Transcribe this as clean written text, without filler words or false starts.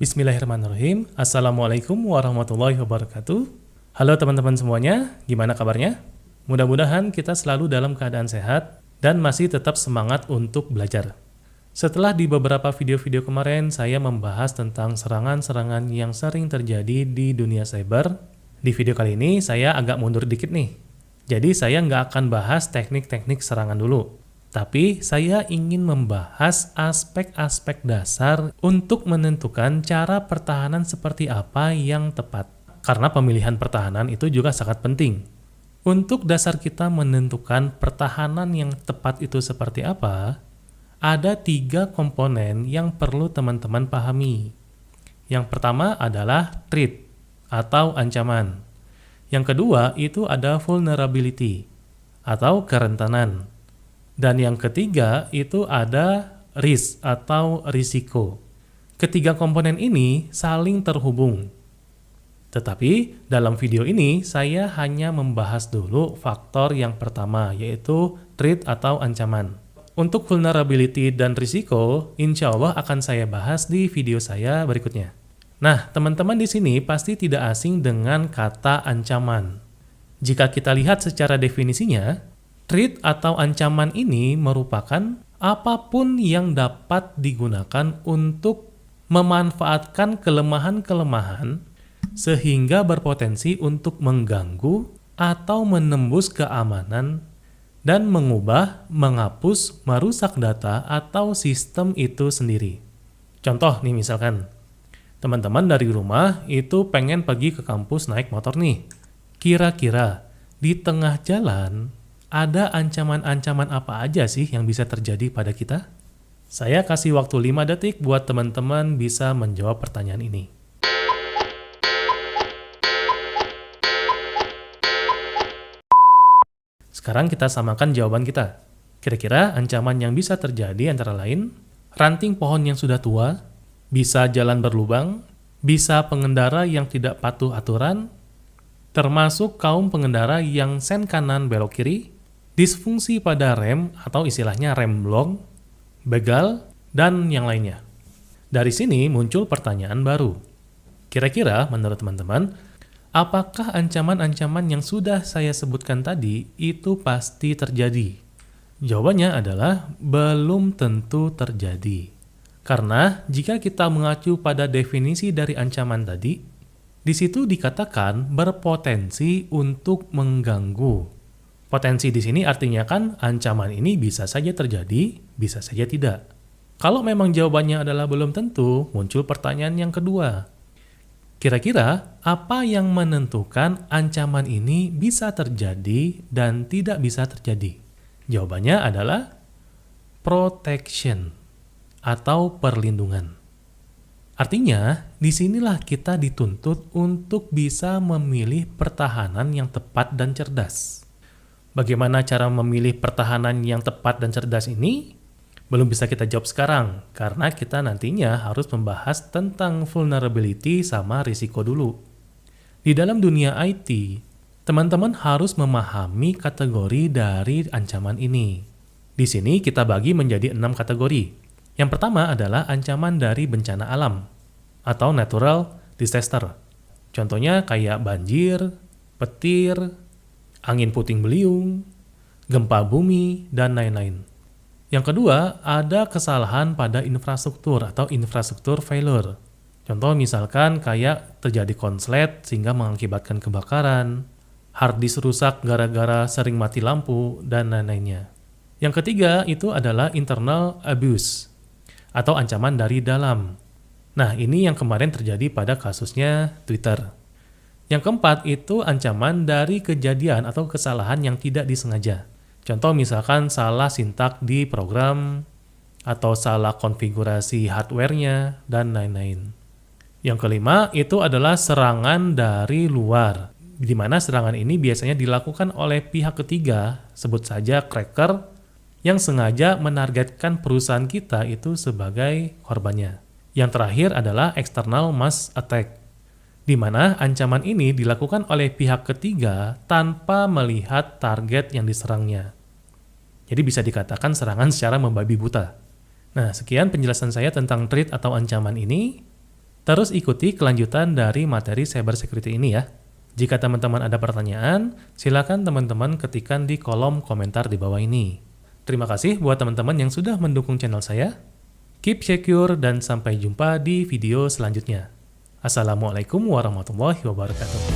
Bismillahirrahmanirrahim. Assalamualaikum warahmatullahi wabarakatuh. Halo teman-teman semuanya, gimana kabarnya? Mudah-mudahan kita selalu dalam keadaan sehat dan masih tetap semangat untuk belajar. Setelah di beberapa video-video kemarin saya membahas tentang serangan-serangan yang sering terjadi di dunia cyber, di video kali ini saya agak mundur dikit nih. Jadi saya nggak akan bahas teknik-teknik serangan dulu. Tapi saya ingin membahas aspek-aspek dasar untuk menentukan cara pertahanan seperti apa yang tepat. Karena pemilihan pertahanan itu juga sangat penting. Untuk dasar kita menentukan pertahanan yang tepat itu seperti apa, ada 3 komponen yang perlu teman-teman pahami. Yang pertama adalah threat atau ancaman. Yang kedua itu ada vulnerability atau kerentanan. Dan yang ketiga itu ada risk atau risiko. Ketiga komponen ini saling terhubung. Tetapi dalam video ini saya hanya membahas dulu faktor yang pertama, yaitu threat atau ancaman. Untuk vulnerability dan risiko, insya Allah akan saya bahas di video saya berikutnya. Nah, teman-teman di sini pasti tidak asing dengan kata ancaman. Jika kita lihat secara definisinya, threat atau ancaman ini merupakan apapun yang dapat digunakan untuk memanfaatkan kelemahan-kelemahan sehingga berpotensi untuk mengganggu atau menembus keamanan dan mengubah, menghapus, merusak data atau sistem itu sendiri. Contoh nih misalkan, teman-teman dari rumah itu pengen pergi ke kampus naik motor nih. Kira-kira di tengah jalan ada ancaman-ancaman apa aja sih yang bisa terjadi pada kita? Saya kasih waktu 5 detik buat teman-teman bisa menjawab pertanyaan ini. Sekarang kita samakan jawaban kita. Kira-kira ancaman yang bisa terjadi antara lain, ranting pohon yang sudah tua, bisa jalan berlubang, bisa pengendara yang tidak patuh aturan, termasuk kaum pengendara yang sen kanan belok kiri, disfungsi pada rem atau istilahnya rem blong, begal, dan yang lainnya. Dari sini muncul pertanyaan baru. Kira-kira menurut teman-teman, apakah ancaman-ancaman yang sudah saya sebutkan tadi itu pasti terjadi? Jawabannya adalah belum tentu terjadi. Karena jika kita mengacu pada definisi dari ancaman tadi, di situ dikatakan berpotensi untuk mengganggu. Potensi di sini artinya kan ancaman ini bisa saja terjadi, bisa saja tidak. Kalau memang jawabannya adalah belum tentu, muncul pertanyaan yang kedua. Kira-kira apa yang menentukan ancaman ini bisa terjadi dan tidak bisa terjadi? Jawabannya adalah protection atau perlindungan. Artinya, disinilah kita dituntut untuk bisa memilih pertahanan yang tepat dan cerdas. Bagaimana cara memilih pertahanan yang tepat dan cerdas ini? Belum bisa kita jawab sekarang, karena kita nantinya harus membahas tentang vulnerability sama risiko dulu. Di dalam dunia IT, teman-teman harus memahami kategori dari ancaman ini. Di sini kita bagi menjadi 6 kategori. Yang pertama adalah ancaman dari bencana alam, atau natural disaster. Contohnya kayak banjir, petir, angin puting beliung, gempa bumi, dan lain-lain. Yang kedua, ada kesalahan pada infrastruktur atau infrastruktur failure. Contoh misalkan kayak terjadi konslet sehingga mengakibatkan kebakaran, hard disk rusak gara-gara sering mati lampu, dan lain-lainnya. Yang ketiga itu adalah internal abuse atau ancaman dari dalam. Nah, ini yang kemarin terjadi pada kasusnya Twitter. Yang keempat itu ancaman dari kejadian atau kesalahan yang tidak disengaja. Contoh misalkan salah sintak di program, atau salah konfigurasi hardware-nya, dan lain-lain. Yang kelima itu adalah serangan dari luar, di mana serangan ini biasanya dilakukan oleh pihak ketiga, sebut saja cracker, yang sengaja menargetkan perusahaan kita itu sebagai korbannya. Yang terakhir adalah external mass attack, di mana ancaman ini dilakukan oleh pihak ketiga tanpa melihat target yang diserangnya. Jadi bisa dikatakan serangan secara membabi buta. Nah, sekian penjelasan saya tentang threat atau ancaman ini. Terus ikuti kelanjutan dari materi cyber security ini ya. Jika teman-teman ada pertanyaan, silakan teman-teman ketikkan di kolom komentar di bawah ini. Terima kasih buat teman-teman yang sudah mendukung channel saya. Keep secure dan sampai jumpa di video selanjutnya. Assalamualaikum warahmatullahi wabarakatuh.